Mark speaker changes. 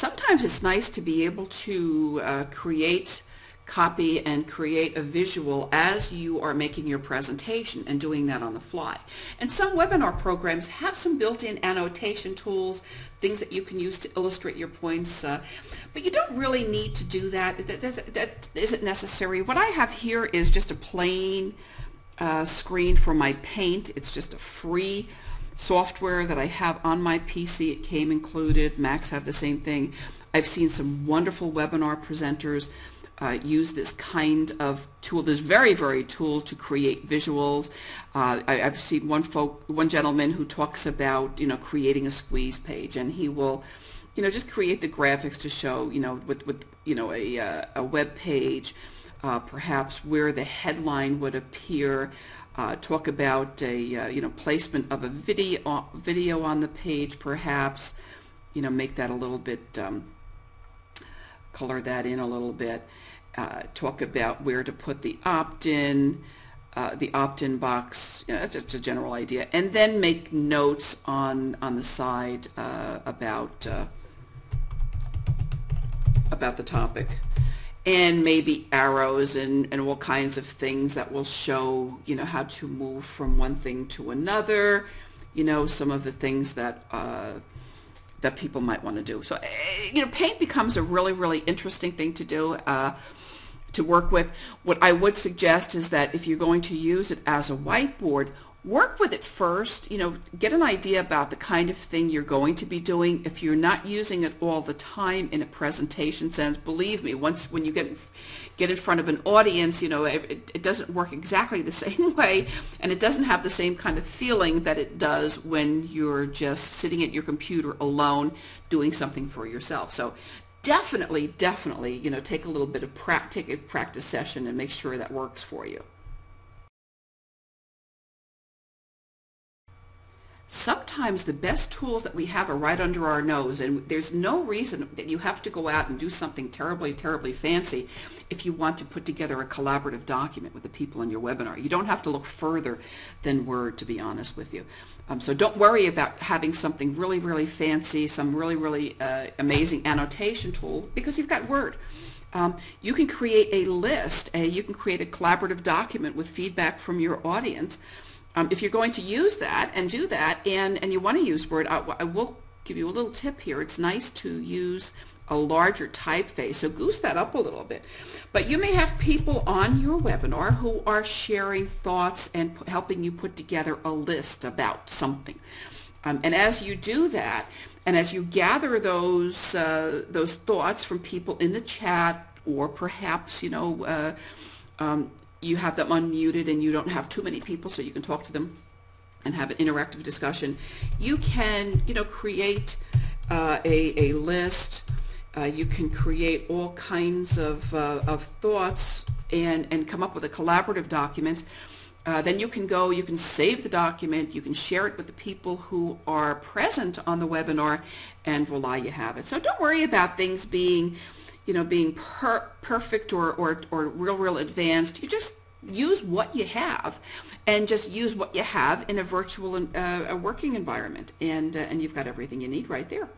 Speaker 1: Sometimes it's nice to be able to create copy and create a visual as you are making your presentation and doing that on the fly. And some webinar programs have some built-in annotation tools, things that you can use to illustrate your points, but you don't really need to do that. That isn't necessary. What I have here is just a plain screen for my Paint. It's just a free software that I have on my PC. It came included. Macs have the same thing. I've seen some wonderful webinar presenters use this kind of tool, this very tool to create visuals. I've seen one gentleman who talks about, creating a squeeze page, and he will, just create the graphics to show, with a web page, perhaps where the headline would appear. Talk about a placement of a video on the page, perhaps, make that a little bit, color that in a little bit. Talk about where to put the opt-in box. That's just a general idea, and then make notes on the side about the topic, and maybe arrows and all kinds of things that will show how to move from one thing to another. Some of the things that that people might want to do. So Paint becomes a really interesting thing to do, to work with. What I would suggest is that if you're going to use it as a whiteboard, work with it first. Get an idea about the kind of thing you're going to be doing. If you're not using it all the time in a presentation sense, believe me, when you get in front of an audience, it doesn't work exactly the same way, and it doesn't have the same kind of feeling that it does when you're just sitting at your computer alone doing something for yourself. So definitely, take a little bit of practice session and make sure that works for you. Sometimes the best tools that we have are right under our nose, and there's no reason that you have to go out and do something terribly fancy if you want to put together a collaborative document with the people in your webinar. You don't have to look further than Word, to be honest with you. So don't worry about having something really fancy, some really amazing annotation tool, because you've got Word. You can create a list, you can create a collaborative document with feedback from your audience. If you're going to use that and do that, and you want to use Word, I will give you a little tip here. It's nice to use a larger typeface, so goose that up a little bit. But you may have people on your webinar who are sharing thoughts and helping you put together a list about something. And as you do that, and as you gather those thoughts from people in the chat, or perhaps you have them unmuted and you don't have too many people, so you can talk to them and have an interactive discussion, you can create a list. You can create all kinds of thoughts and come up with a collaborative document. Then you can save the document, you can share it with the people who are present on the webinar, and voila, you have it. So don't worry about things being perfect or real advanced. You just use what you have, and just use what you have in a virtual working environment, and you've got everything you need right there.